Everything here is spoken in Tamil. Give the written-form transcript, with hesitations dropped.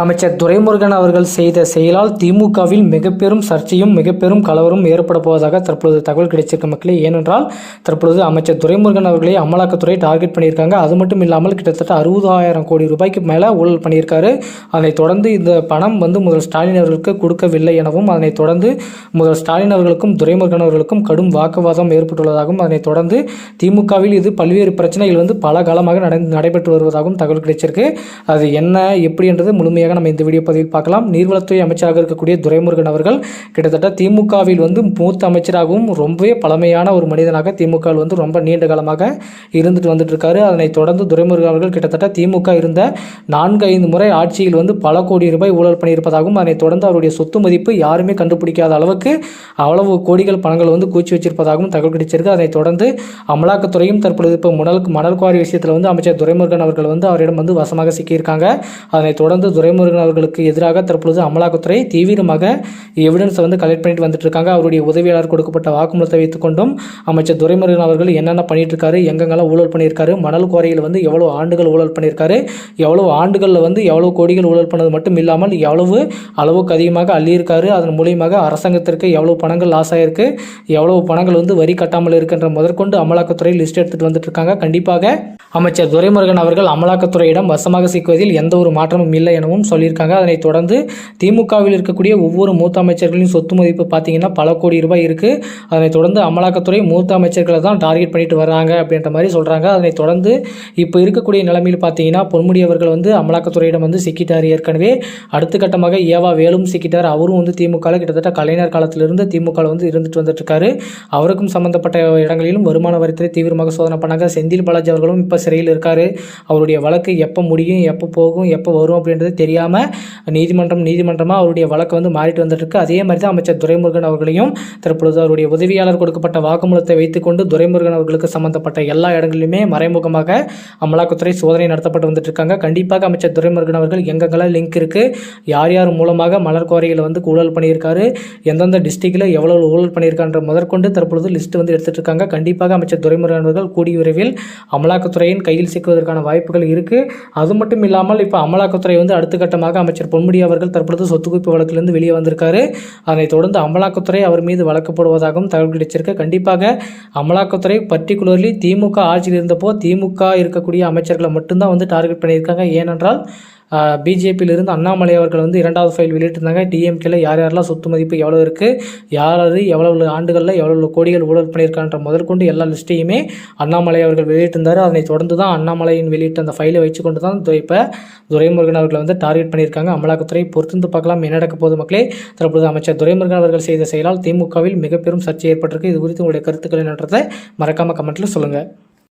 அமைச்சர் துரைமுருகன் அவர்கள் செய்த செயலால் திமுகவில் மிக பெரும் சர்ச்சையும் மிக பெரும் கலவரம் ஏற்பட போவதாக தற்பொழுது தகவல் கிடைச்சிருக்க மக்களே. ஏனென்றால் தற்பொழுது அமைச்சர் துரைமுருகன் அவர்களை அமலாக்கத்துறை டார்கெட் பண்ணியிருக்காங்க. அது மட்டும் இல்லாமல் கிட்டத்தட்ட 60,000 கோடி ரூபாய்க்கு மேலே ஊழல் பண்ணியிருக்காரு. அதனைத் தொடர்ந்து இந்த பணம் முதல்வர் ஸ்டாலின் அவர்களுக்கு கொடுக்கவில்லை எனவும், அதனைத் தொடர்ந்து முதல்வர் ஸ்டாலின் அவர்களுக்கும் துரைமுருகன் அவர்களுக்கும் கடும் வாக்குவாதம் ஏற்பட்டுள்ளதாகவும், அதனைத் தொடர்ந்து திமுகவில் இது பல்வேறு பிரச்சனைகள் பல காலமாக நடைபெற்று வருவதாகவும் தகவல் கிடைச்சிருக்கு. அது என்ன எப்படி என்றது முழுமையாக நம்ம இந்த வீடியோ பதிவில் பார்க்கலாம். நீர்வளத்துறை அமைச்சராக இருக்கக்கூடிய துரைமுருகன் அவர்கள் கிட்டத்தட்ட திமுகவில் மூத்த அமைச்சராகவும் ரொம்பவே பழமையான ஒரு மனிதனாக திமுகவில் ரொம்ப நீண்ட காலமாக இருந்துட்டு வந்துட்டு இருக்காரு. அதனைத் தொடர்ந்து துரைமுருகன் அவர்கள் கிட்டத்தட்ட திமுக இருந்த 4-5 முறை ஆட்சியில் பல கோடி ரூபாய் ஊழல் பண்ணியிருப்பதாகவும், அதனைத் தொடர்ந்து அவருடைய சொத்து மதிப்பு யாருமே கண்டுபிடிக்காத அளவுக்கு அவ்வளவு கோடிகள் பணங்கள் கூச்சி வச்சிருப்பதாகவும் தகவல் கிடைச்சிருக்கு. அதனைத் தொடர்ந்து அமலாக்கத்துறையும் தற்பொழுது இப்போ மணல் குவாரி விஷயத்தில் அமைச்சர் துரைமுருகன் அவர்கள் அவரிடம் வசமாக சிக்கியிருக்காங்க. அதனைத் தொடர்ந்து துரைமுருகன் அவர்களுக்கு எதிராக தற்பொழுது அமலாக்கத்துறை தீவிரமாக எவிடன்ஸ் கலெக்ட் பண்ணிட்டு வந்துட்டு இருக்காங்க. அவருடைய உதவியாளர் கொடுக்கப்பட்ட வாக்குமூலத்தை வைத்துக் கொண்டும் அமைச்சர் துரைமுருகன் அவர்கள் என்னென்ன பண்ணிட்டு இருக்காரு, எங்கெங்கெல்லாம் ஊழல் பண்ணியிருக்காரு, மணல் குவாரியில் எவ்வளவு ஆண்டுகள் ஊழல் பண்ணியிருக்காரு, எவ்வளவு ஆண்டுகளில் எவ்வளவு கோடிகள் ஊழல் பண்ணது மட்டும் இல்லாமல் எவ்வளவு அளவுக்கு அதிகமாக அள்ளியிருக்காரு, அதன் மூலியமாக அரசாங்கத்திற்கு எவ்வளவு பணங்கள் லாஸ் ஆயிருக்கு, எவ்வளவு பணங்கள் வரி கட்டாமல் இருக்கின்ற முதற்கொண்டு அமலாக்கத்துறை லிஸ்ட் எடுத்துட்டு வந்துட்டு இருக்காங்க. கண்டிப்பாக அமைச்சர் துரைமுருகன் அவர்கள் அமலாக்கத்துறையிடம் வசமாக சிக்குவதில் எந்த ஒரு மாற்றமும் இல்லை எனவும் சொல்லியிருக்காங்க. அதனைத் தொடர்ந்து திமுகவில் இருக்கக்கூடிய ஒவ்வொரு மூத்த அமைச்சர்களின் சொத்து மதிப்பு பார்த்தீங்கன்னா பல கோடி ரூபாய் இருக்கு. அதனைத் தொடர்ந்து அமலாக்கத்துறை மூத்த அமைச்சர்களை தான் டார்கெட் பண்ணிட்டு வராங்க அப்படின்ற மாதிரி சொல்றாங்க. அதனைத் தொடர்ந்து இப்போ இருக்கக்கூடிய நிலைமையில் பார்த்தீங்கன்னா பொன்முடி அவர்கள் அமலாக்கத்துறையிடம் சிக்கிட்டார். ஏற்கனவே அடுத்த கட்டமாக ஏவா வேலும் சிக்கிட்டார். அவரும் திமுக கிட்டத்தட்ட கலைஞர் காலத்திலிருந்து திமுக இருந்துட்டு வந்துட்டு இருக்காரு. அவருக்கும் சம்பந்தப்பட்ட இடங்களிலும் வருமான வரித்துறை தீவிரமாக சோதனை பண்ணாங்க. செந்தில் பாலாஜி அவர்களும் இப்போ சிறையில் இருக்காரு. அவருடைய வழக்கு எப்போ முடியும், எப்போ போகும், எப்போ வரும் அப்படின்றது தெரியாம நீதிமன்றமா அவருடைய வழக்கு மாறிட்டு வந்துட்டு இருக்கு. அதே மாதிரி தான் அமைச்சர் துரைமுருகன் அவர்களையும் தற்பொழுது அவருடைய உதவியாளர் கொடுக்கப்பட்ட வாக்குமூலத்தை வைத்துக்கொண்டு துரைமுருகன் அவர்களுக்கு சம்பந்தப்பட்ட எல்லா இடங்களிலுமே மறைமுகமாக அமலாக்கத்துறை சோதனை நடத்தப்பட்டு வந்துட்டு இருக்காங்க. கண்டிப்பாக அமைச்சர் துரைமுருகன் அவர்கள் எங்கெங்கெல்லாம் லிங்க் இருக்கு, யார் யார் மூலமாக மலர் குவாரியில் ஊழல் பண்ணியிருக்காரு, எந்தெந்த டிஸ்ட்ரிக்ட்ல எவ்வளவு ஊழல் பண்ணியிருக்கான்ற முதற்கொண்டு தற்பொழுது லிஸ்ட் எடுத்துட்டு இருக்காங்க. கண்டிப்பாக அமைச்சர் துரைமுருகன் அவர்கள் கூடிய விரைவில் அமலாக்கத்துறையின் கையில் சிக்குவதற்கான வாய்ப்புகள் இருக்கு. அது மட்டும் இல்லாமல் இப்போ அமலாக்கத்துறை அடுத்த கட்டமாக அமைச்சர் பொன்முடி அவர்கள் தற்பொழுது சொத்து குவிப்பு வழக்கிலிருந்து வெளியே வந்திருக்காரு. அதனைத் தொடர்ந்து அமலாக்கத்துறை அவர் மீது வழக்கு போடுவதாகவும் தகவல் கிடைச்சிருக்கு. கண்டிப்பாக அமலாக்கத்துறை பர்டிகுலர்லி திமுக ஆட்சியில் இருந்தப்போ திமுக இருக்கக்கூடிய அமைச்சர்களை மட்டும்தான் டார்கெட் பண்ணியிருக்காங்க. ஏனென்றால் பிஜேபியிலிருந்து அண்ணாமலை அவர்கள் 2வது ஃபைல் வெளியிட்டிருந்தாங்க. டிஎம்கேல யார் யாரெல்லாம் சொத்து மதிப்பு எவ்வளோ இருக்குது, யார் எவ்வளவு ஆண்டுகளில் எவ்வளவு கோடிகள் ஊழல் பண்ணியிருக்கான்ற முதற்கொண்டு எல்லா லிஸ்ட்டையுமே அண்ணாமலை அவர்கள் வெளியிட்டிருந்தார். அதனைத் தொடர்ந்து தான் அண்ணாமலையின் வெளியிட்ட அந்த ஃபைலை வச்சு கொண்டு தான் இப்போ துரைமுருகன் அவர்களை டார்கெட் பண்ணியிருக்காங்க. அமலாக்கத்துறை பொறுத்து பார்க்கலாம் என்ன நடக்க போகுது மக்களே. தற்போது அமைச்சர் துரைமுருகன் அவர்கள் செய்த செயலால் திமுகவில் மிக பெரும் சர்ச்சை ஏற்பட்டிருக்கு. இது குறித்து உங்களுடைய கருத்துக்கள் என்னன்றதை மறக்காம கமெண்ட்ல சொல்லுங்கள்.